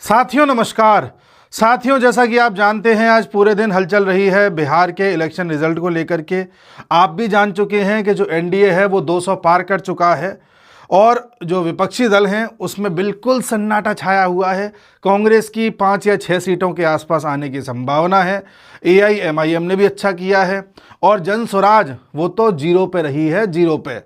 साथियों नमस्कार। साथियों, जैसा कि आप जानते हैं आज पूरे दिन हलचल रही है बिहार के इलेक्शन रिजल्ट को लेकर के। आप भी जान चुके हैं कि जो एनडीए है वो 200 पार कर चुका है और जो विपक्षी दल हैं उसमें बिल्कुल सन्नाटा छाया हुआ है। कांग्रेस की 5 या 6 सीटों के आसपास आने की संभावना है। एआईएमआईएम ने भी अच्छा किया है और जन स्वराज वो तो जीरो पे रही है, जीरो पे।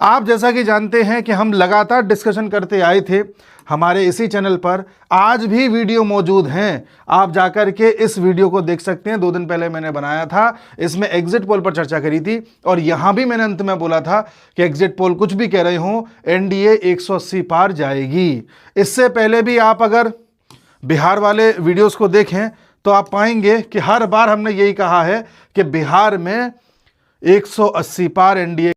आप जैसा कि जानते हैं कि हम लगातार डिस्कशन करते आए थे हमारे इसी चैनल पर। आज भी वीडियो मौजूद हैं, आप जाकर के इस वीडियो को देख सकते हैं। 2 दिन पहले मैंने बनाया था, इसमें एग्जिट पोल पर चर्चा करी थी और यहां भी मैंने अंत में बोला था कि एग्जिट पोल कुछ भी कह रहे हो, एनडीए 180 पार जाएगी। इससे पहले भी आप अगर बिहार वाले वीडियोस को देखें तो आप पाएंगे कि हर बार हमने यही कहा है कि बिहार में 180 पार एनडीए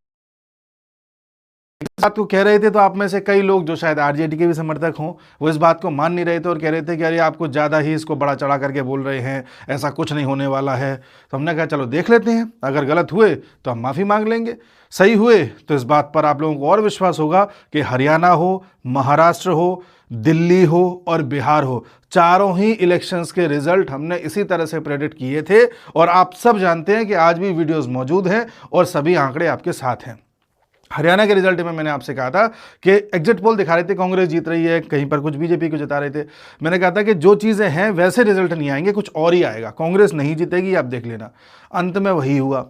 बात को कह रहे थे। तो आप में से कई लोग जो शायद आरजेडी के भी समर्थक हों वो इस बात को मान नहीं रहे थे और कह रहे थे कि अरे आप कुछ ज़्यादा ही इसको बड़ा चढ़ा करके बोल रहे हैं, ऐसा कुछ नहीं होने वाला है। तो हमने कहा चलो देख लेते हैं, अगर गलत हुए तो हम माफ़ी मांग लेंगे, सही हुए तो इस बात पर आप लोगों को और विश्वास होगा कि हरियाणा हो, महाराष्ट्र हो, दिल्ली हो और बिहार हो, चारों ही इलेक्शंस के रिजल्ट हमने इसी तरह से प्रेडिक्ट किए थे और आप सब जानते हैं कि आज भी वीडियोज़ मौजूद हैं और सभी आंकड़े आपके साथ हैं। हरियाणा के रिजल्ट में मैंने आपसे कहा था कि एग्जिट पोल दिखा रहे थे कांग्रेस जीत रही है, कहीं पर कुछ बीजेपी को जिता रहे थे। मैंने कहा था कि जो चीज़ें हैं वैसे रिजल्ट नहीं आएंगे, कुछ और ही आएगा, कांग्रेस नहीं जीतेगी, आप देख लेना। अंत में वही हुआ।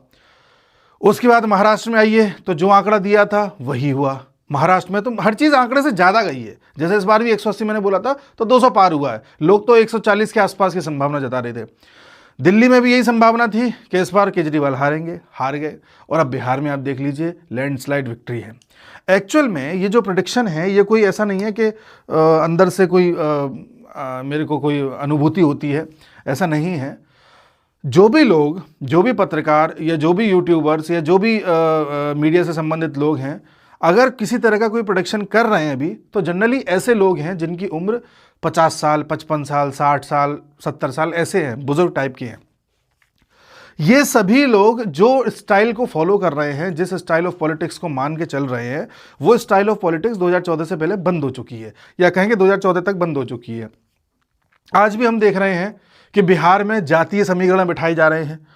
उसके बाद महाराष्ट्र में आइए तो जो आंकड़ा दिया था वही हुआ। महाराष्ट्र में तो हर चीज़ आंकड़े से ज़्यादा गई है। जैसे इस बार भी 180 मैंने बोला था तो 200 पार हुआ है, लोग तो 140 के आसपास की संभावना जता रहे थे। दिल्ली में भी यही संभावना थी कि इस बार केजरीवाल हारेंगे, हार गए। और अब बिहार में आप देख लीजिए लैंडस्लाइड विक्ट्री है। एक्चुअल में ये जो प्रेडिक्शन है ये कोई ऐसा नहीं है कि अंदर से कोई मेरे को कोई अनुभूति होती है, ऐसा नहीं है। जो भी लोग, जो भी पत्रकार या जो भी यूट्यूबर्स या जो भी मीडिया से संबंधित लोग हैं, अगर किसी तरह का कोई प्रोडिक्शन कर रहे हैं अभी, तो जनरली ऐसे लोग हैं जिनकी उम्र 50 साल, 55 साल, 60 साल, 70 साल ऐसे हैं, बुजुर्ग टाइप के हैं। ये सभी लोग जो स्टाइल को फॉलो कर रहे हैं, जिस स्टाइल ऑफ पॉलिटिक्स को मान के चल रहे हैं, वो स्टाइल ऑफ पॉलिटिक्स 2014 से पहले बंद हो चुकी है, या कहेंगे 2014 तक बंद हो चुकी है। आज भी हम देख रहे हैं कि बिहार में जातीय समीकरण बिठाए जा रहे हैं।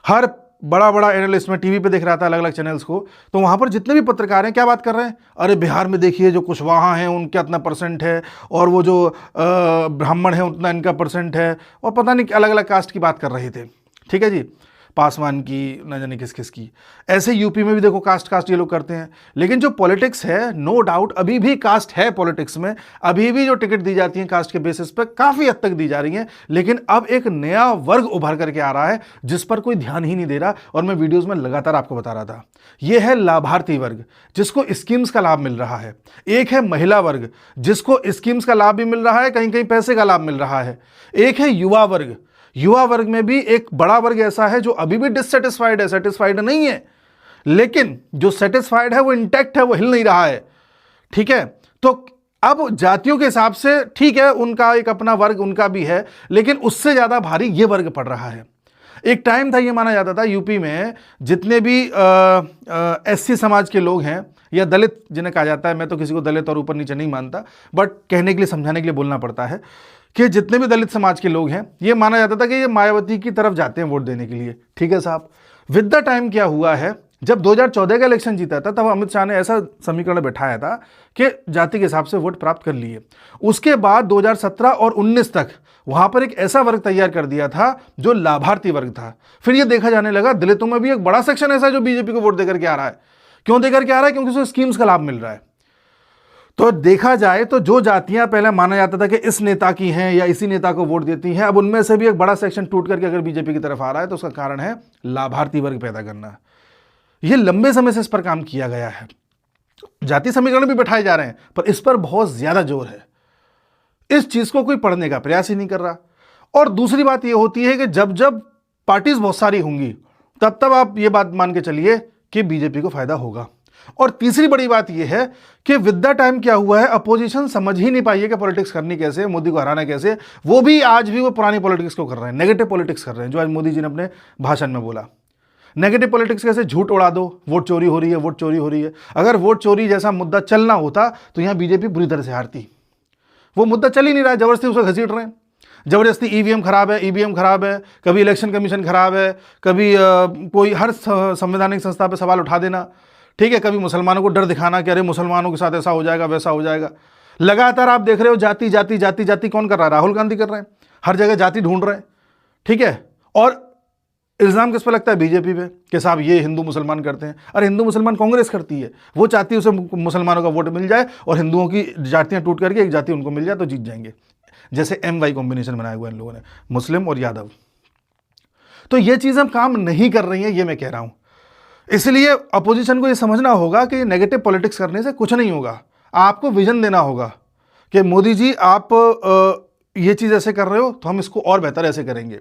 हर बड़ा बड़ा एनालिस्ट में टीवी पे देख रहा था अलग अलग चैनल्स को, तो वहाँ पर जितने भी पत्रकार हैं क्या बात कर रहे हैं, अरे बिहार में देखिए जो कुशवाहा हैं उनका इतना परसेंट है और वो जो ब्राह्मण है उतना इनका परसेंट है, और पता नहीं अलग अलग कास्ट की बात कर रहे थे। ठीक है जी, पासवान की, न जाने किस किस की। ऐसे यूपी में भी देखो कास्ट ये लोग करते हैं। लेकिन जो पॉलिटिक्स है, नो डाउट अभी भी कास्ट है पॉलिटिक्स में, अभी भी जो टिकट दी जाती हैं कास्ट के बेसिस पर काफ़ी हद तक दी जा रही हैं। लेकिन अब एक नया वर्ग उभर करके आ रहा है जिस पर कोई ध्यान ही नहीं दे रहा, और मैं वीडियोज़ में लगातार आपको बता रहा था। यह है लाभार्थी वर्ग जिसको स्कीम्स का लाभ मिल रहा है। एक है महिला वर्ग जिसको स्कीम्स का लाभ भी मिल रहा है, कहीं कहीं पैसे का लाभ मिल रहा है। एक है युवा वर्ग। युवा वर्ग में भी एक बड़ा वर्ग ऐसा है जो अभी भी डिससेटिस्फाइड है, सेटिस्फाइड नहीं है, लेकिन जो सेटिस्फाइड है वो इंटैक्ट है, वो हिल नहीं रहा है। ठीक है, तो अब जातियों के हिसाब से ठीक है, उनका एक अपना वर्ग उनका भी है, लेकिन उससे ज्यादा भारी ये वर्ग पड़ रहा है। एक टाइम था ये माना जाता था यूपी में जितने भी एससी समाज के लोग हैं या दलित जिन्हें कहा जाता है, मैं तो किसी को दलित और ऊपर नीचे नहीं मानता, बट कहने के लिए, समझाने के लिए बोलना पड़ता है कि जितने भी दलित समाज के लोग हैं, ये माना जाता था कि ये मायावती की तरफ जाते हैं वोट देने के लिए। ठीक है साहब, विद द टाइम क्या हुआ है, जब 2014 का इलेक्शन जीता था तब अमित शाह ने ऐसा समीकरण बैठाया था कि जाति के हिसाब से वोट प्राप्त कर लिए। उसके बाद 2017 और 19 तक वहां पर एक ऐसा वर्ग तैयार कर दिया था जो लाभार्थी वर्ग था। फिर यह देखा जाने लगा दलितों में भी एक बड़ा सेक्शन ऐसा जो बीजेपी को वोट देकर के आ रहा है। क्यों देकर के आ रहा है? क्योंकि उसको स्कीम्स का लाभ मिल रहा है। तो देखा जाए तो जो जातियां पहले माना जाता था कि इस नेता की हैं या इसी नेता को वोट देती हैं, अब उनमें से भी एक बड़ा सेक्शन टूट करके अगर बीजेपी की तरफ आ रहा है तो उसका कारण है लाभार्थी वर्ग पैदा करना। यह लंबे समय से इस पर काम किया गया है। जाति समीकरण भी बैठाए जा रहे हैं, पर इस पर बहुत ज्यादा जोर है। इस चीज को कोई पढ़ने का प्रयास ही नहीं कर रहा। और दूसरी बात यह होती है कि जब जब पार्टीज बहुत सारी होंगी तब तब आप ये बात मान के चलिए कि बीजेपी को फायदा होगा। और तीसरी बड़ी बात यह है कि विद द टाइम क्या हुआ है, अपोजिशन समझ ही नहीं पाई है कि पॉलिटिक्स करनी कैसे, मोदी को हराना कैसे। वो भी आज भी वो पुरानी पॉलिटिक्स को कर रहे हैं, नेगेटिव पॉलिटिक्स कर रहे हैं, जो आज मोदी जी ने अपने भाषण में बोला। नेगेटिव पॉलिटिक्स कैसे, झूठ उड़ा दो, वोट चोरी हो रही है, वोट चोरी हो रही है। अगर वोट चोरी जैसा मुद्दा चलना होता तो यहां बीजेपी बुरी तरह से हारती। वो मुद्दा चल ही नहीं रहा है, जबरदस्ती उसे घसीट रहे हैं, जबरदस्ती ईवीएम खराब है, ईवीएम खराब है, कभी इलेक्शन कमीशन खराब है, कभी कोई हर संवैधानिक संस्था पे सवाल उठा देना, ठीक है, कभी मुसलमानों को डर दिखाना कि अरे मुसलमानों के साथ ऐसा हो जाएगा वैसा हो जाएगा। लगातार आप देख रहे हो जाति जाति जाति जाति कौन कर रहा है? राहुल गांधी कर रहे हैं, हर जगह जाति ढूंढ रहे हैं, ठीक है। और इल्ज़ाम किस पे लगता है? बीजेपी पे, कि साहब ये हिंदू मुसलमान करते हैं। अरे हिंदू मुसलमान कांग्रेस करती है, वो चाहती है उसे मुसलमानों का वोट मिल जाए और हिंदुओं की जातियां टूट करके एक जाति उनको मिल जाए तो जीत जाएंगे। जैसे MY कॉम्बिनेशन बनाया हुआ है इन लोगों ने, मुस्लिम और यादव। तो ये चीज़ें काम नहीं कर रही हैं, ये मैं कह रहा हूं। इसलिए अपोजिशन को ये समझना होगा कि नेगेटिव पॉलिटिक्स करने से कुछ नहीं होगा। आपको विजन देना होगा कि मोदी जी आप ये चीज़ ऐसे कर रहे हो तो हम इसको और बेहतर ऐसे करेंगे।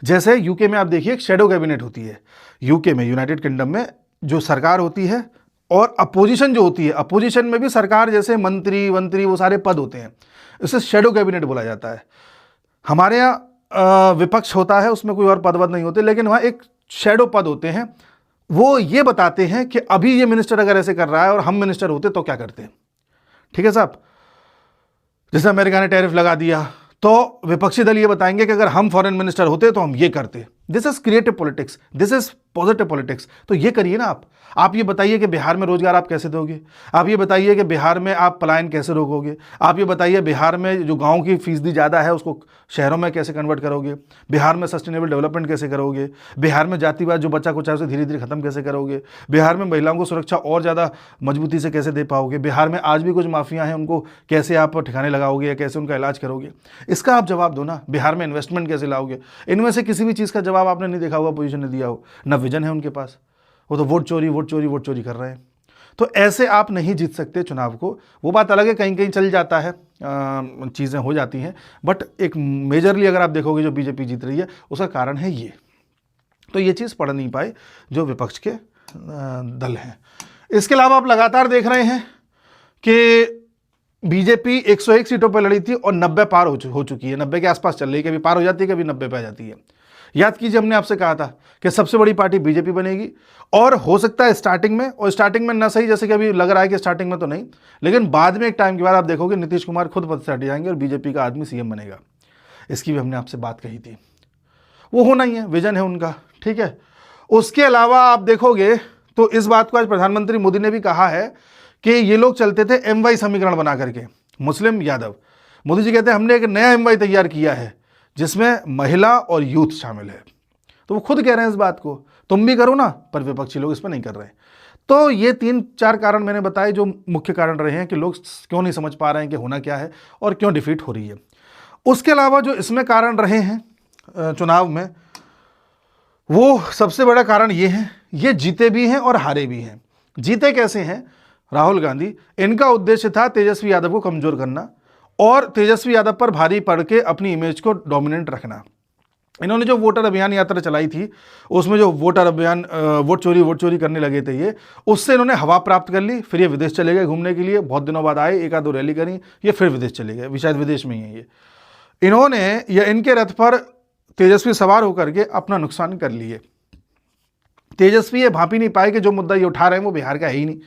जैसे यूके में आप देखिए एक शैडो कैबिनेट होती है, यूके में, यूनाइटेड किंगडम में जो सरकार होती है और अपोजिशन जो होती है, अपोजिशन में भी सरकार जैसे मंत्री वंत्री वो सारे पद होते हैं, इसे शैडो कैबिनेट बोला जाता है। हमारे यहाँ विपक्ष होता है, उसमें कोई और पद वद नहीं होते, लेकिन वहाँ एक शैडो पद होते हैं, वो ये बताते हैं कि अभी ये मिनिस्टर अगर ऐसे कर रहा है और हम मिनिस्टर होते तो क्या करते हैं, ठीक है साहब। जैसे अमेरिका ने टैरिफ लगा दिया तो विपक्षी दल ये बताएंगे कि अगर हम फॉरेन मिनिस्टर होते तो हम ये करते। This is creative politics, this is positive politics. तो ये करिए ना आप ये बताइए कि बिहार में रोजगार आप कैसे दोगे, आप ये बताइए कि बिहार में आप पलायन कैसे रोकोगे, आप ये बताइए बिहार में जो गांव की फीसदी ज़्यादा है उसको शहरों में कैसे कन्वर्ट करोगे, बिहार में सस्टेनेबल डेवलपमेंट कैसे करोगे, बिहार में जातिवाद जो बचा कुचा है उसे धीरे धीरे खत्म कैसे करोगे, बिहार में महिलाओं को सुरक्षा और ज़्यादा मजबूती से कैसे दे पाओगे, बिहार में आज भी कुछ माफिया हैं उनको कैसे आप ठिकाने लगाओगे या कैसे उनका इलाज करोगे, इसका आप जवाब दो ना। बिहार में इन्वेस्टमेंट कैसे लाओगे, इनमें से किसी भी चीज़ का जवाब आपने नहीं देखा होगा, पोजीशन ने दिया हो, ना विजन है उनके पास, वो तो वोट चोरी वोट चोरी वोट चोरी कर रहे हैं। तो ऐसे आप नहीं जीत सकते चुनाव को। वो बात अलग है, कहीं कहीं चल जाता है, चीज़ें हो जाती हैं, बट एक मेजरली अगर आप देखोगे जो बीजेपी जीत रही है उसका कारण है ये। तो ये चीज़ पढ़ नहीं पाए जो विपक्ष के दल हैं। इसके अलावा आप लगातार देख रहे हैं कि बीजेपी 101 सीटों पर लड़ी थी और 90 पार हो चुकी है, 90 के आसपास चल रही है, कभी पार हो जाती है कभी 90 पे आ जाती है। याद कीजिए हमने आपसे कहा था कि सबसे बड़ी पार्टी बीजेपी बनेगी और हो सकता है स्टार्टिंग में, और स्टार्टिंग में ना सही, जैसे कि अभी लग रहा है कि स्टार्टिंग में तो नहीं, लेकिन बाद में एक टाइम के बाद आप देखोगे नीतीश कुमार खुद पद से हट जाएंगे और बीजेपी का आदमी सीएम बनेगा। इसकी भी हमने आपसे बात कही थी, वो होना ही है, विजन है उनका, ठीक है। उसके अलावा आप देखोगे तो इस बात को आज प्रधानमंत्री मोदी ने भी कहा है कि ये लोग चलते थे MY समीकरण बना करके, मुस्लिम यादव। मोदी जी कहते हैं हमने एक नया MY तैयार किया है जिसमें महिला और यूथ शामिल है। तो वो खुद कह रहे हैं इस बात को, तुम भी करो ना, पर विपक्षी लोग इस पर नहीं कर रहे हैं। तो ये 3-4 कारण मैंने बताए जो मुख्य कारण रहे हैं कि लोग क्यों नहीं समझ पा रहे हैं कि होना क्या है और क्यों डिफीट हो रही है। उसके अलावा जो इसमें कारण रहे हैं चुनाव में, वो सबसे बड़ा कारण ये है, ये जीते भी हैं और हारे भी हैं। जीते कैसे हैं? राहुल गांधी, इनका उद्देश्य था तेजस्वी यादव को कमजोर करना और तेजस्वी यादव पर भारी पड़ के अपनी इमेज को डोमिनेंट रखना। इन्होंने जो वोटर अभियान यात्रा चलाई थी, उसमें जो वोटर अभियान वोट चोरी करने लगे थे ये, उससे इन्होंने हवा प्राप्त कर ली। फिर ये विदेश चले गए घूमने के लिए, बहुत दिनों बाद आए, 1-2 रैली करी, ये फिर विदेश चले गए, शायद विदेश में ही है ये। इन्होंने या इनके रथ पर तेजस्वी सवार होकर के अपना नुकसान कर लिए। तेजस्वी ये भांप ही नहीं पाए कि जो मुद्दा ये उठा रहे हैं वो बिहार का है ही नहीं,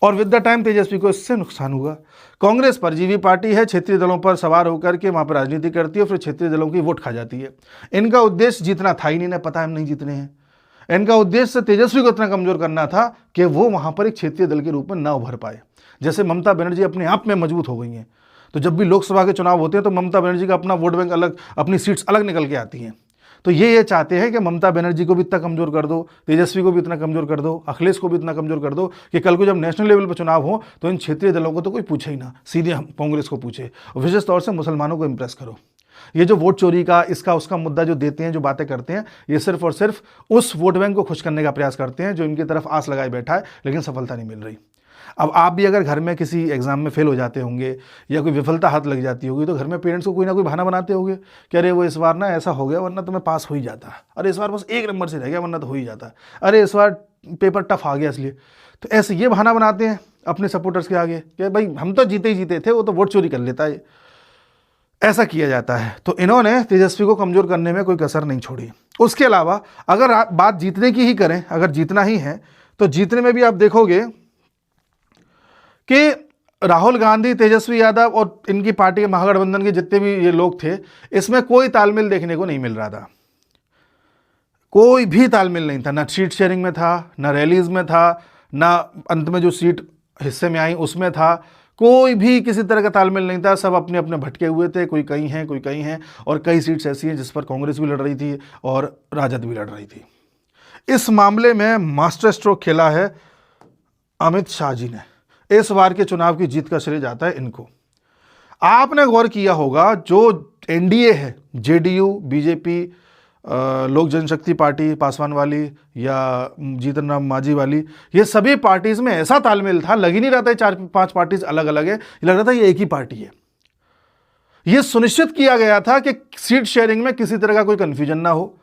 और विद द टाइम तेजस्वी को इससे नुकसान हुआ। कांग्रेस परजीवी पार्टी है, क्षेत्रीय दलों पर सवार होकर के वहाँ पर राजनीति करती है, फिर क्षेत्रीय दलों की वोट खा जाती है। इनका उद्देश्य जीतना था ही नहीं, ना पता है हम नहीं जीतने हैं। इनका उद्देश्य तेजस्वी को इतना कमजोर करना था कि वो वहाँ पर एक क्षेत्रीय दल के रूप में ना उभर पाए। जैसे ममता बनर्जी अपने आप में मजबूत हो गई हैं, तो जब भी लोकसभा के चुनाव होते हैं तो ममता बनर्जी का अपना वोट बैंक अलग, अपनी सीट्स अलग निकल के आती हैं। तो ये चाहते हैं कि ममता बनर्जी को भी इतना कमजोर कर दो, तेजस्वी को भी इतना कमजोर कर दो, अखिलेश को भी इतना कमजोर कर दो कि कल को जब नेशनल लेवल पर चुनाव हो तो इन क्षेत्रीय दलों को तो कोई पूछे ही ना, सीधे हम कांग्रेस को पूछे, और विशेष तौर से मुसलमानों को इंप्रेस करो। ये जो वोट चोरी का इसका उसका मुद्दा जो देते हैं, जो बातें करते हैं, ये सिर्फ और सिर्फ उस वोट बैंक को खुश करने का प्रयास करते हैं जो इनकी तरफ आस लगाए बैठा है, लेकिन सफलता नहीं मिल रही। अब आप भी अगर घर में किसी एग्जाम में फेल हो जाते होंगे या कोई विफलता हाथ लग जाती होगी, तो घर में पेरेंट्स को कोई ना कोई बहाना बनाते होंगे कि अरे वो इस बार ना ऐसा हो गया वरना तो मैं पास हो ही जाता, अरे इस बार बस 1 नंबर से रह गया वरना तो हो ही जाता, अरे इस बार पेपर टफ आ गया इसलिए। तो ऐसे ये बहाना बनाते हैं अपने सपोर्टर्स के आगे कि भाई हम तो जीते ही जीते थे, वो तो वोट चोरी कर लेता है, ऐसा किया जाता है। तो इन्होंने तेजस्वी को कमजोर करने में कोई कसर नहीं छोड़ी। उसके अलावा अगर आप बात जीतने की ही करें, अगर जीतना ही है तो जीतने में भी आप देखोगे कि राहुल गांधी, तेजस्वी यादव और इनकी पार्टी के महागठबंधन के जितने भी ये लोग थे, इसमें कोई तालमेल देखने को नहीं मिल रहा था। कोई भी तालमेल नहीं था, ना सीट शेयरिंग में था, ना रैलीज में था, ना अंत में जो सीट हिस्से में आई उसमें था। कोई भी किसी तरह का तालमेल नहीं था। सब अपने अपने भटके हुए थे, कोई कहीं हैं, कोई कहीं हैं। और कई सीट्स ऐसी हैं जिस पर कांग्रेस भी लड़ रही थी और राजद भी लड़ रही थी। इस मामले में मास्टर स्ट्रोक खेला है अमित शाह जी ने। इस बार के चुनाव की जीत का श्रेय जाता है इनको। आपने गौर किया होगा, जो एनडीए है, जेडीयू, बीजेपी, लोक जनशक्ति पार्टी पासवान वाली या जीतन राम मांझी वाली, ये सभी पार्टीज में ऐसा तालमेल था, लग ही नहीं रहा था 4-5 पार्टीज अलग अलग है, लग रहा था ये एक ही पार्टी है। यह सुनिश्चित किया गया था कि सीट शेयरिंग में किसी तरह का कोई कंफ्यूजन ना हो।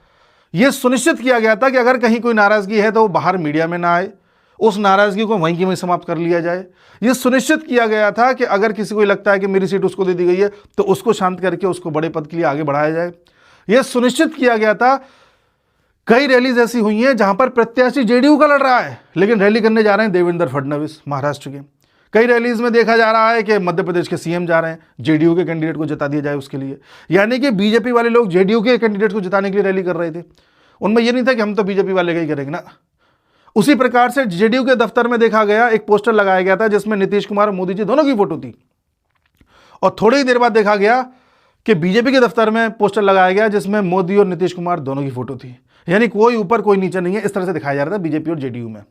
यह सुनिश्चित किया गया था कि अगर कहीं कोई नाराजगी है तो वो बाहर मीडिया में ना आए, उस नाराजगी को वहीं की वहीं समाप्त कर लिया जाए। यह सुनिश्चित किया गया था कि अगर किसी को लगता है कि मेरी सीट उसको दे दी गई है तो उसको शांत करके उसको बड़े पद के लिए आगे बढ़ाया जाए। यह सुनिश्चित किया गया था। कई रैलीज ऐसी हुई हैं जहां पर प्रत्याशी जेडीयू का लड़ रहा है लेकिन रैली करने जा रहे हैं देवेंद्र फडणवीस महाराष्ट्र के। कई रैलीज में देखा जा रहा है कि मध्य प्रदेश के सीएम जा रहे हैं, जेडीयू के कैंडिडेट को जिता दिया जाए उसके लिए। यानी कि बीजेपी वाले लोग जेडीयू के कैंडिडेट को जिताने के लिए रैली कर रहे थे। उनमें यह नहीं था कि हम तो बीजेपी वाले का ही करेंगे ना। उसी प्रकार से जेडीयू के दफ्तर में देखा गया, एक पोस्टर लगाया गया था जिसमें नीतीश कुमार और मोदी जी दोनों की फोटो थी। और थोड़ी ही देर बाद देखा गया कि बीजेपी के दफ्तर में पोस्टर लगाया गया जिसमें मोदी और नीतीश कुमार दोनों की फोटो थी। यानी कोई ऊपर कोई नीचे नहीं है, इस तरह से दिखाया जा रहा था बीजेपी और जेडीयू में।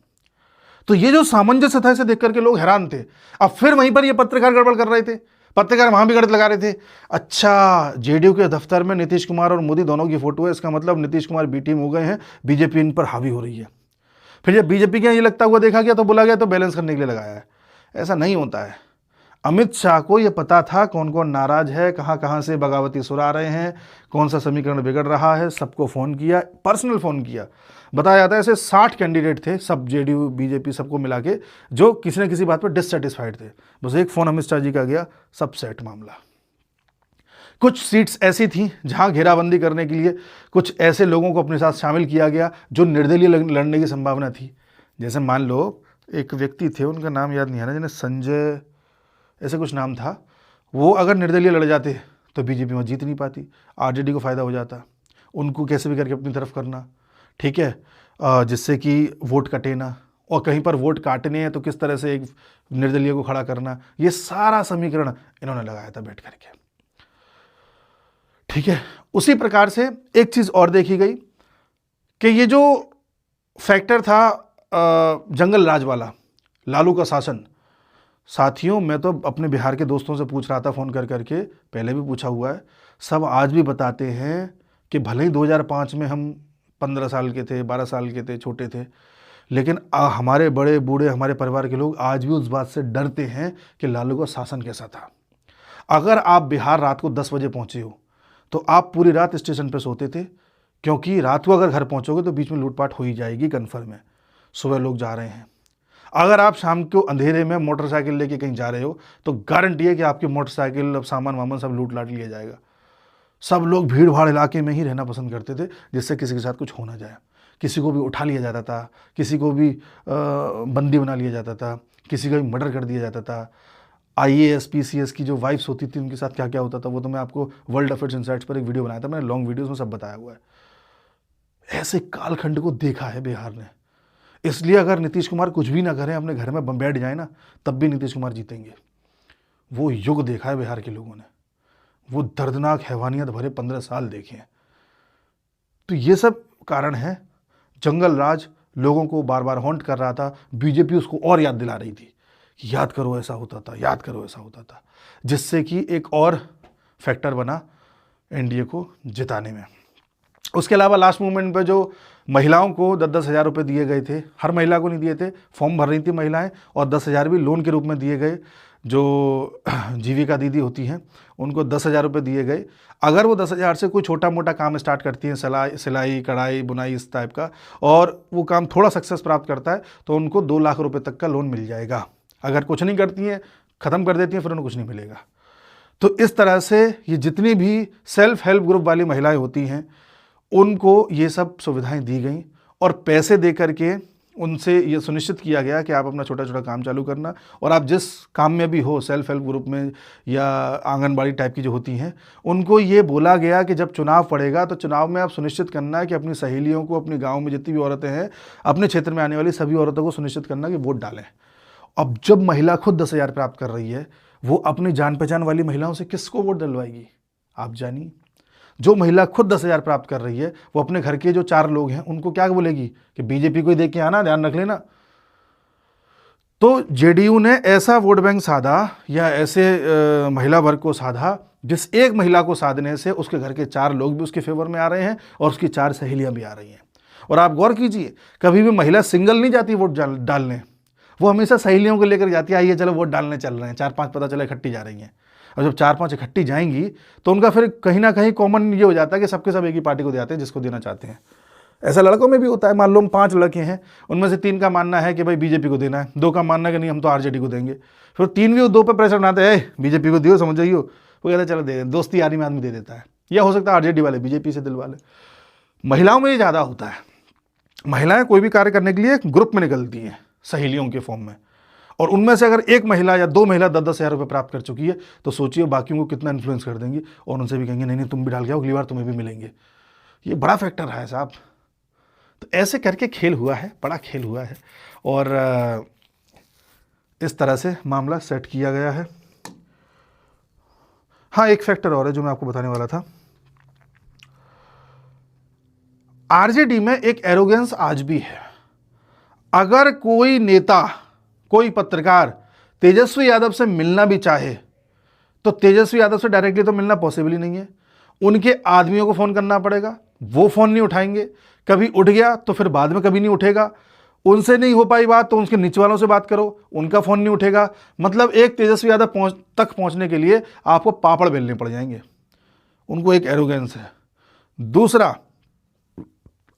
तो ये जो सामंजस्य था, इसे देख करके लोग हैरान थे। अब फिर वहीं पर ये पत्रकार गड़बड़ कर रहे थे, पत्रकार वहां भी गलत लगा रहे थे। अच्छा, जेडीयू के दफ्तर में नीतीश कुमार और मोदी दोनों की फोटो है, इसका मतलब नीतीश कुमार बी टीम हो गए हैं, बीजेपी इन पर हावी हो रही है। फिर जब बीजेपी के ये लगता हुआ देखा गया तो बोला गया तो बैलेंस करने के लिए लगाया है। ऐसा नहीं होता है। अमित शाह को यह पता था कौन कौन नाराज है, कहां कहां से बगावती सुर आ रहे हैं, कौन सा समीकरण बिगड़ रहा है। सबको फ़ोन किया, पर्सनल फ़ोन किया। बताया जाता है ऐसे 60 कैंडिडेट थे, सब जेडीयू बीजेपी सबको मिला के, जो किसी न किसी बात पर डिससेटिस्फाइड थे। बस एक फ़ोन अमित शाह जी का गया, सब सेट मामला। कुछ सीट्स ऐसी थी जहां घेराबंदी करने के लिए कुछ ऐसे लोगों को अपने साथ शामिल किया गया जो निर्दलीय लड़ने की संभावना थी। जैसे मान लो एक व्यक्ति थे, उनका नाम याद नहीं आ रहा, जिन्हें संजय ऐसे कुछ नाम था। वो अगर निर्दलीय लड़ जाते तो बीजेपी में जीत नहीं पाती, आरजेडी को फ़ायदा हो जाता। उनको कैसे भी करके अपनी तरफ करना, ठीक है, जिससे कि वोट कटे ना, और कहीं पर वोट काटने हैं तो किस तरह से एक निर्दलीय को खड़ा करना। ये सारा समीकरण इन्होंने लगाया था बैठ करके, ठीक है। उसी प्रकार से एक चीज़ और देखी गई कि ये जो फैक्टर था जंगल राज वाला, लालू का शासन। साथियों, मैं तो अपने बिहार के दोस्तों से पूछ रहा था फ़ोन कर करके, पहले भी पूछा हुआ है, सब आज भी बताते हैं कि भले ही 2005 में हम 15 साल के थे, 12 साल के थे, छोटे थे, लेकिन हमारे बड़े बूढ़े, हमारे परिवार के लोग आज भी उस बात से डरते हैं कि लालू का शासन कैसा था। अगर आप बिहार रात को 10 बजे पहुँचे हो तो आप पूरी रात स्टेशन पर सोते थे, क्योंकि रात को अगर घर पहुँचोगे तो बीच में लूटपाट हो ही जाएगी, कन्फर्म है। सुबह लोग जा रहे हैं। अगर आप शाम को अंधेरे में मोटरसाइकिल लेके कहीं जा रहे हो तो गारंटी है कि आपकी मोटरसाइकिल, सामान वामान सब लूट लाट लिया जाएगा। सब लोग भीड़ भाड़ इलाके में ही रहना पसंद करते थे, जिससे किसी के साथ कुछ हो ना जाए। किसी को भी उठा लिया जाता था, किसी को भी बंदी बना लिया जाता था, किसी का भी मर्डर कर दिया जाता था। IAS PCS की जो वाइफ्स होती थी उनके साथ क्या क्या होता था वो तो मैं आपको वर्ल्ड अफेयर्स इनसाइट्स पर एक वीडियो बनाया था, मैंने लॉन्ग वीडियोज़ में सब बताया हुआ है। ऐसे कालखंड को देखा है बिहार ने। इसलिए अगर नीतीश कुमार कुछ भी ना करें, अपने घर में बैठ जाए ना, तब भी नीतीश कुमार जीतेंगे। वो युग देखा है बिहार के लोगों ने, वो दर्दनाक हैवानियत भरे 15 साल देखे हैं। तो ये सब कारण है। जंगल राज लोगों को बार बार हॉन्ट कर रहा था। बीजेपी उसको और याद दिला रही थी कि याद करो ऐसा होता था, याद करो ऐसा होता था, जिससे कि एक और फैक्टर बना एनडीए को जिताने में। उसके अलावा लास्ट मोमेंट पे जो महिलाओं को 10-10 हज़ार रुपये दिए गए थे, हर महिला को नहीं दिए थे, फॉर्म भर रही थी महिलाएं, और 10 हज़ार भी लोन के रूप में दिए गए। जो जीविका दीदी होती हैं उनको 10 हज़ार रुपये दिए गए। अगर वो 10 हज़ार से कोई छोटा मोटा काम स्टार्ट करती हैं, सिलाई कढ़ाई बुनाई इस टाइप का, और वो काम थोड़ा सक्सेस प्राप्त करता है तो उनको 2 लाख रुपये तक का लोन मिल जाएगा। अगर कुछ नहीं करती हैं, ख़त्म कर देती हैं, फिर उन्हें कुछ नहीं मिलेगा। तो इस तरह से ये जितनी भी सेल्फ हेल्प ग्रुप वाली महिलाएं होती हैं उनको ये सब सुविधाएं दी गई, और पैसे दे करके उनसे ये सुनिश्चित किया गया कि आप अपना छोटा छोटा काम चालू करना, और आप जिस काम में भी हो, सेल्फ हेल्प ग्रुप में या आंगनबाड़ी टाइप की जो होती हैं, उनको ये बोला गया कि जब चुनाव पड़ेगा तो चुनाव में आप सुनिश्चित करना है कि अपनी सहेलियों को, अपने गाँव में जितनी भी औरतें हैं, अपने क्षेत्र में आने वाली सभी औरतों को सुनिश्चित करना कि वोट डालें। अब जब महिला खुद 10,000 प्राप्त कर रही है, वो अपनी जान पहचान वाली महिलाओं से किसको वोट डलवाएगी? आप जानिए। जो महिला खुद 10,000 प्राप्त कर रही है, वो अपने घर के जो 4 लोग हैं उनको क्या बोलेगी कि बीजेपी को ही देख के आना, ध्यान रख लेना। तो जेडीयू ने ऐसा वोट बैंक साधा या ऐसे महिला वर्ग को साधा, जिस एक महिला को साधने से उसके घर के 4 लोग भी उसके फेवर में आ रहे हैं और उसकी 4 सहेलियां भी आ रही हैं। और आप गौर कीजिए, कभी भी महिला सिंगल नहीं जाती वोट डालने, वो हमेशा सहेलियों को लेकर जाती है, आइए चलो वोट डालने चल रहे हैं, 4-5 पता चला इकट्ठी जा रही हैं। और जब 4-5 इकट्ठी जाएंगी तो उनका फिर कहीं ना कहीं कॉमन ये हो जाता है कि सबके सब एक ही पार्टी को देते हैं जिसको देना चाहते हैं। ऐसा लड़कों में भी होता है। मान लो 5 लड़के हैं, उनमें से 3 का मानना है कि भाई बीजेपी को देना है, 2 का मानना है कि नहीं हम तो आरजेडी को देंगे। फिर 3 भी 2 पे प्रेशर बनाते हैं, बीजेपी को दियो, समझ जाइयो। वो कहते चलो दे, दोस्ती यारी में आदमी दे देता है। या हो सकता है आरजेडी वाले बीजेपी से दिल वाले। महिलाओं में ये ज़्यादा होता है। महिलाएं कोई भी कार्य करने के लिए ग्रुप में निकलती हैं, सहेलियों के फॉर्म में, और उनमें से अगर 1 महिला या 2 महिला 10-10 हज़ार रुपये प्राप्त कर चुकी है तो सोचिए बाकियों को कितना इन्फ्लुएंस कर देंगी, और उनसे भी कहेंगे नहीं नहीं तुम भी डाल के आओ, अगली बार तुम्हें भी मिलेंगे। ये बड़ा फैक्टर है साहब। तो ऐसे करके खेल हुआ है, बड़ा खेल हुआ है, और इस तरह से मामला सेट किया गया है। हाँ, एक फैक्टर और है जो मैं आपको बताने वाला था। आरजेडी में एक एरोगेंस आज भी है। अगर कोई नेता, कोई पत्रकार तेजस्वी यादव से मिलना भी चाहे तो तेजस्वी यादव से डायरेक्टली तो मिलना पॉसिबल ही नहीं है। उनके आदमियों को फ़ोन करना पड़ेगा, वो फ़ोन नहीं उठाएंगे। कभी उठ गया तो फिर बाद में कभी नहीं उठेगा। उनसे नहीं हो पाई बात तो उनके नीचे वालों से बात करो, उनका फ़ोन नहीं उठेगा। मतलब एक तेजस्वी यादव तक पहुंचने के लिए आपको पापड़ बेलने पड़ जाएंगे। उनको एक एरोगेंस है। दूसरा,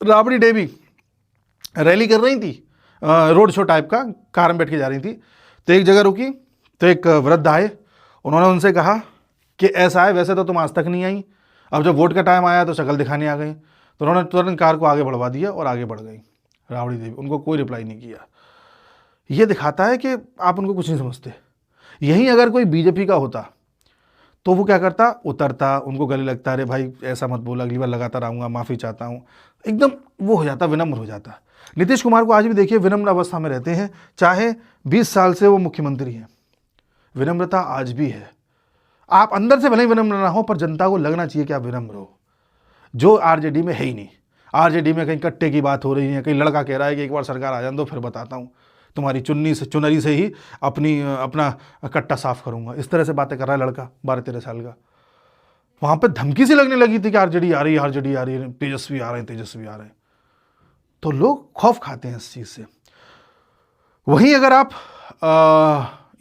राबड़ी देवी रैली कर रही थी, रोड शो टाइप का, कार में बैठ के जा रही थी, तो एक जगह रुकी तो एक वृद्ध आए। उन्होंने उनसे कहा कि ऐसा है, वैसे तो तुम आज तक नहीं आई, अब जब वोट का टाइम आया तो शक्ल दिखाने आ गई। तो उन्होंने तुरंत कार को आगे बढ़वा दिया और आगे बढ़ गई राबड़ी देवी। उनको कोई रिप्लाई नहीं किया। ये दिखाता है कि आप उनको कुछ नहीं समझते। यहीं अगर कोई बीजेपी का होता तो वो क्या करता, उतरता, उनको गले लगता, अरे भाई ऐसा मत बोला, अगली बार लगातार आऊँगा, माफ़ी चाहता हूँ, एकदम वो हो जाता, विनम्र हो जाता। नीतीश कुमार को आज भी देखिए विनम्र अवस्था में रहते हैं, चाहे 20 साल से वो मुख्यमंत्री हैं, विनम्रता आज भी है। आप अंदर से भले ही विनम्र ना हो, पर जनता को लगना चाहिए कि आप विनम्र हो, जो आरजेडी में है ही नहीं। आरजेडी में कहीं कट्टे की बात हो रही है, कहीं लड़का कह रहा है कि एक बार सरकार आ जाए तो फिर बताता हूँ, तुम्हारी चुनरी से ही अपना कट्टा साफ करूँगा। इस तरह से बातें कर रहा है लड़का 12-13 साल का। वहाँ पे धमकी सी लगने लगी थी कि आरजेडी आ रही है, आरजेडी आ रही है, तेजस्वी आ रहे हैं, तेजस्वी आ रहे हैं। तो लोग खौफ खाते हैं इस चीज़ से। वहीं अगर आप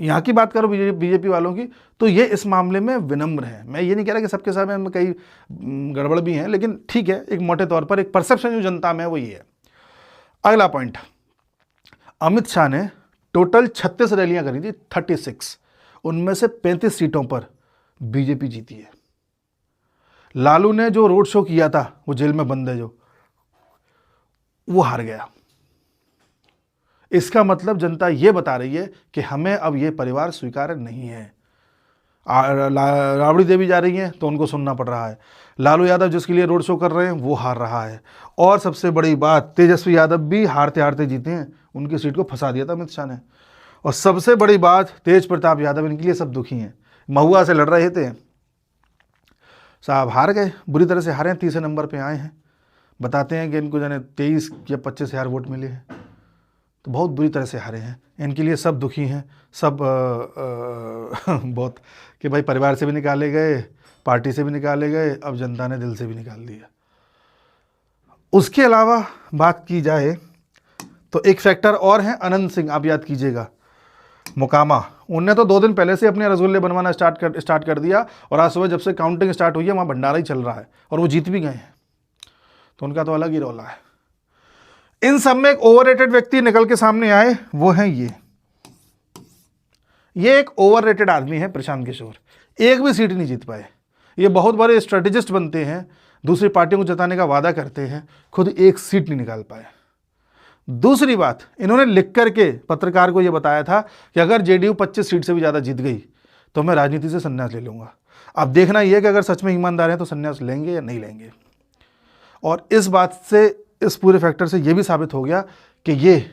यहाँ की बात करो बीजेपी वालों की, तो ये इस मामले में विनम्र है। मैं ये नहीं कह रहा कि सबके सामने में कई गड़बड़ भी हैं, लेकिन ठीक है, एक मोटे तौर पर एक परसेप्शन जो जनता में है वो ये है। अगला पॉइंट, अमित शाह ने टोटल 36 रैलियां करी थी, 36, उनमें से 35 सीटों पर बीजेपी जीती है। लालू ने जो रोड शो किया था, वो जेल में बंद है जो, वो हार गया। इसका मतलब जनता ये बता रही है कि हमें अब ये परिवार स्वीकार्य नहीं है। राबड़ी देवी जा रही हैं तो उनको सुनना पड़ रहा है। लालू यादव जिसके लिए रोड शो कर रहे हैं वो हार रहा है। और सबसे बड़ी बात, तेजस्वी यादव भी हारते हारते जीते हैं, उनकी सीट को फंसा दिया था अमित शाह ने। और सबसे बड़ी बात, तेज प्रताप यादव, इनके लिए सब दुखी हैं। महुआ से लड़ रहे थे साहब, हार गए, बुरी तरह से हारे हैं, 30 नंबर पर आए हैं। बताते हैं कि इनको जाने 23 या 25 हज़ार वोट मिले हैं, तो बहुत बुरी तरह से हारे हैं। इनके लिए सब दुखी हैं, सब बहुत, कि भाई परिवार से भी निकाले गए, पार्टी से भी निकाले गए, अब जनता ने दिल से भी निकाल दिया। उसके अलावा बात की जाए तो एक फैक्टर और है, अनंत सिंह, आप याद कीजिएगा, मोकामा, उनने तो 2 दिन पहले से अपने रसगुल्ले बनवाना स्टार्ट कर दिया, और आज सुबह जब से काउंटिंग स्टार्ट हुई है वहाँ भंडारा ही चल रहा है, और वो जीत भी गए हैं। तो उनका तो अलग ही रौला है। इन सब में एक ओवररेटेड व्यक्ति निकल के सामने आए, वो हैं ये एक ओवररेटेड आदमी है, प्रशांत किशोर। एक भी सीट नहीं जीत पाए। ये बहुत बड़े स्ट्रेटेजिस्ट बनते हैं, दूसरी पार्टियों को जताने का वादा करते हैं, खुद एक सीट नहीं निकाल पाए। दूसरी बात, इन्होंने लिख करके पत्रकार को यह बताया था कि अगर जेडीयू 25 सीट से भी ज़्यादा जीत गई तो मैं राजनीति से संन्यास ले लूँगा। अब देखना यह है कि अगर सच में ईमानदार हैं तो संन्यास लेंगे या नहीं लेंगे। और इस बात से, इस पूरे फैक्टर से यह भी साबित हो गया कि ये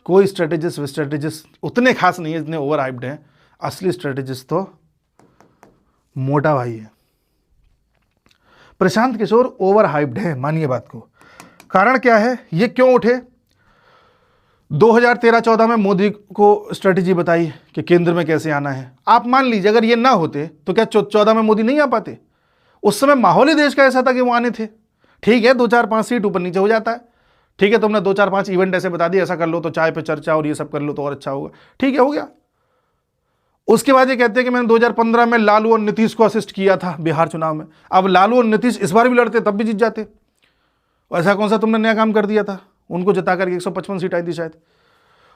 कोई स्ट्रेटेजिस्ट उतने खास नहीं है जितने ओवर हाइप्ड हैं। असली स्ट्रेटेजिस्ट तो मोटा भाई है। प्रशांत किशोर ओवर हाइप्ड है, मानिए बात को। कारण क्या है, ये क्यों उठे? 2013-14 में मोदी को स्ट्रेटेजी बताई कि केंद्र में कैसे आना है। आप मान लीजिए अगर ये ना होते तो क्या 14 में मोदी नहीं आ पाते? उस समय माहौल ही देश का ऐसा था कि वो आने थे। ठीक है, 2-4-5 सीट ऊपर नीचे हो जाता है। ठीक है, तुमने 2-4-5 इवेंट ऐसे बता दिए, ऐसा कर लो तो चाय पे चर्चा और ये सब कर लो तो और अच्छा होगा। ठीक है, हो गया। उसके बाद ये कहते हैं कि मैंने 2015 में लालू और नीतीश को असिस्ट किया था बिहार चुनाव में। अब लालू और नीतीश इस बार भी लड़ते तब भी जीत जाते। ऐसा कौन सा तुमने नया काम कर दिया था? उनको जिता करके 155 सीट आई थी शायद।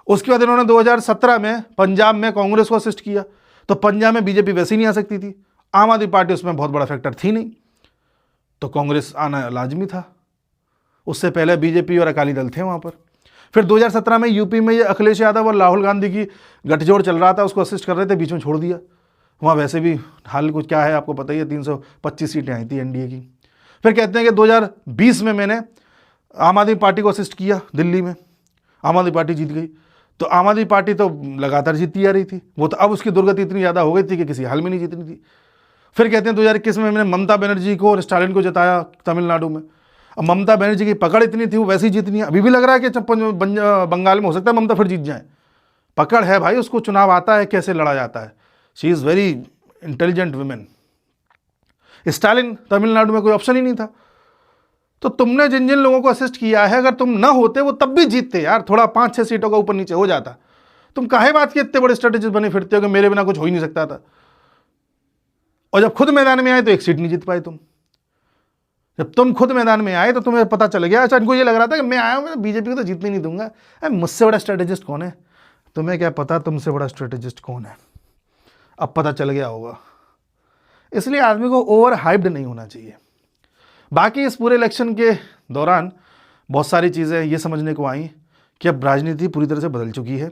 उसके बाद इन्होंने 2017 में पंजाब में कांग्रेस को असिस्ट किया, तो पंजाब में बीजेपी वैसे ही नहीं आ सकती थी। आम आदमी पार्टी उसमें बहुत बड़ा फैक्टर थी नहीं, तो कांग्रेस आना लाजमी था। उससे पहले बीजेपी और अकाली दल थे वहां पर। फिर 2017 में यूपी में ये अखिलेश यादव और राहुल गांधी की गठजोड़ चल रहा था, उसको असिस्ट कर रहे थे, बीच में छोड़ दिया। वहाँ वैसे भी हाल कुछ क्या है आपको पता ही है, 325 सीटें आई थी एनडीए की। फिर कहते हैं कि 2020 में मैंने आम आदमी पार्टी को असिस्ट किया दिल्ली में, आम आदमी पार्टी जीत गई। तो आम आदमी पार्टी तो लगातार जीतती आ रही थी, वो तो अब उसकी दुर्गति इतनी ज़्यादा हो गई थी कि किसी हाल में नहीं जीतनी थी। फिर कहते हैं 2021 में मैंने ममता बनर्जी को और स्टालिन को जिताया तमिलनाडु में। अब ममता बनर्जी की पकड़ इतनी थी, वो वैसे ही जीतनी है। अभी भी लग रहा है कि बंगाल में हो सकता है ममता फिर जीत जाए। पकड़ है भाई, उसको चुनाव आता है कैसे लड़ा जाता है। She is very intelligent women. Stalin Tamil Nadu में कोई ऑप्शन ही नहीं था। तो तुमने जिन जिन लोगों को असिस्ट किया है, अगर तुम ना होते वो तब भी जीतते यार, थोड़ा 5-6 सीटों का ऊपर नीचे हो जाता। तुम काहे बात की इतने बड़े स्ट्रेटेजिस्ट बने फिरते हो कि मेरे बिना कुछ हो ही नहीं सकता था। और जब खुद मैदान में आए तो 1 सीट नहीं जीत पाए तुम। जब तुम खुद मैदान में आए तो तुम्हें पता चल गया। अच्छा, इनको ये लग रहा था कि मैं आया हूँ, मैं बीजेपी को तो जीतने नहीं दूंगा। मुझसे बड़ा स्ट्रेटेजिस्ट कौन है? तुम्हें क्या पता तुमसे बड़ा स्ट्रेटेजिस्ट कौन है? अब पता चल गया होगा। इसलिए आदमी को ओवर हाइप्ड नहीं होना चाहिए। बाकी इस पूरे इलेक्शन के दौरान बहुत सारी चीज़ें ये समझने को आई कि अब राजनीति पूरी तरह से बदल चुकी है।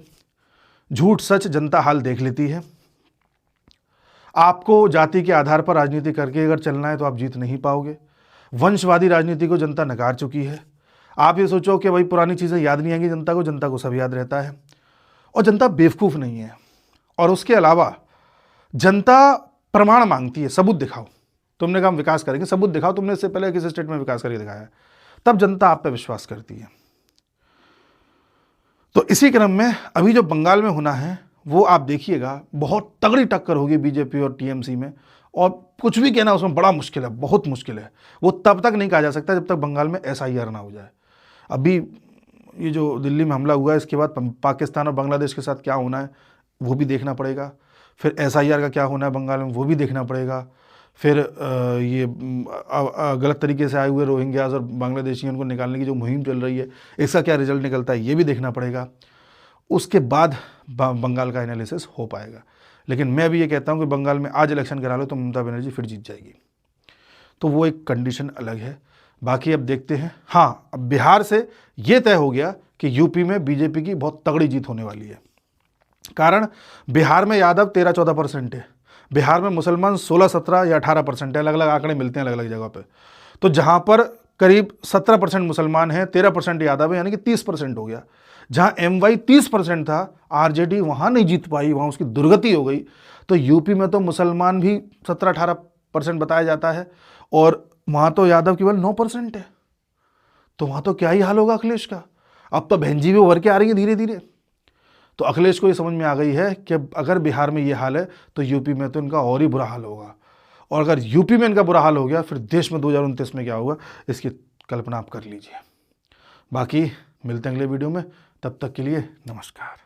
झूठ सच जनता हाल देख लेती है। आपको जाति के आधार पर राजनीति करके अगर चलना है तो आप जीत नहीं पाओगे। वंशवादी राजनीति को जनता नकार चुकी है। आप ये सोचो कि भाई पुरानी चीज़ें याद नहीं आएंगी जनता को सब याद रहता है। और जनता बेवकूफ़ नहीं है। और उसके अलावा जनता प्रमाण मांगती है, सबूत दिखाओ। तुमने कहा हम विकास करेंगे, सबूत दिखाओ। तुमने इससे पहले किसी स्टेट में विकास करके दिखाया है, तब जनता आप पे विश्वास करती है। तो इसी क्रम में अभी जो बंगाल में होना है वो आप देखिएगा, बहुत तगड़ी टक्कर होगी बीजेपी और टीएमसी में। और कुछ भी कहना उसमें बड़ा मुश्किल है, बहुत मुश्किल है। वो तब तक नहीं कहा जा सकता जब तक बंगाल में एसआईआर ना हो जाए। अभी ये जो दिल्ली में हमला हुआ है, इसके बाद पाकिस्तान और बांग्लादेश के साथ क्या होना है वो भी देखना पड़ेगा। फिर एसआईआर का क्या होना है बंगाल में वो भी देखना पड़ेगा। फिर ये गलत तरीके से आए हुए रोहिंग्याज और बांग्लादेशियों को निकालने की जो मुहिम चल रही है, इसका क्या रिजल्ट निकलता है ये भी देखना पड़ेगा। उसके बाद बंगाल का एनालिसिस हो पाएगा। लेकिन मैं भी ये कहता हूँ कि बंगाल में आज इलेक्शन करा लो तो ममता बनर्जी फिर जीत जाएगी, तो वो एक कंडीशन अलग है। बाकी अब देखते हैं। हाँ, अब बिहार से ये तय हो गया कि यूपी में बीजेपी की बहुत तगड़ी जीत होने वाली है। कारण बिहार में यादव 13-14% है, बिहार में मुसलमान 16-17 या 18% है, अलग अलग आंकड़े मिलते हैं अलग अलग जगह पे। तो जहाँ पर करीब 17% मुसलमान हैं, 13% यादव है, यानी कि 30% हो गया। जहाँ MY 30% था, RJD वहाँ नहीं जीत पाई, वहाँ उसकी दुर्गति हो गई। तो यूपी में तो मुसलमान भी 17-18% बताया जाता है और वहाँ तो यादव केवल 9% है। तो वहाँ तो क्या ही हाल होगा अखिलेश का। अब तो बहन जी भी उभर के आ रही है धीरे धीरे। तो अखिलेश को ये समझ में आ गई है कि अगर बिहार में ये हाल है तो यूपी में तो इनका और ही बुरा हाल होगा। और अगर यूपी में इनका बुरा हाल हो गया, फिर देश में 2029 में क्या होगा इसकी कल्पना आप कर लीजिए। बाकी मिलते हैं अगले वीडियो में, तब तक के लिए नमस्कार।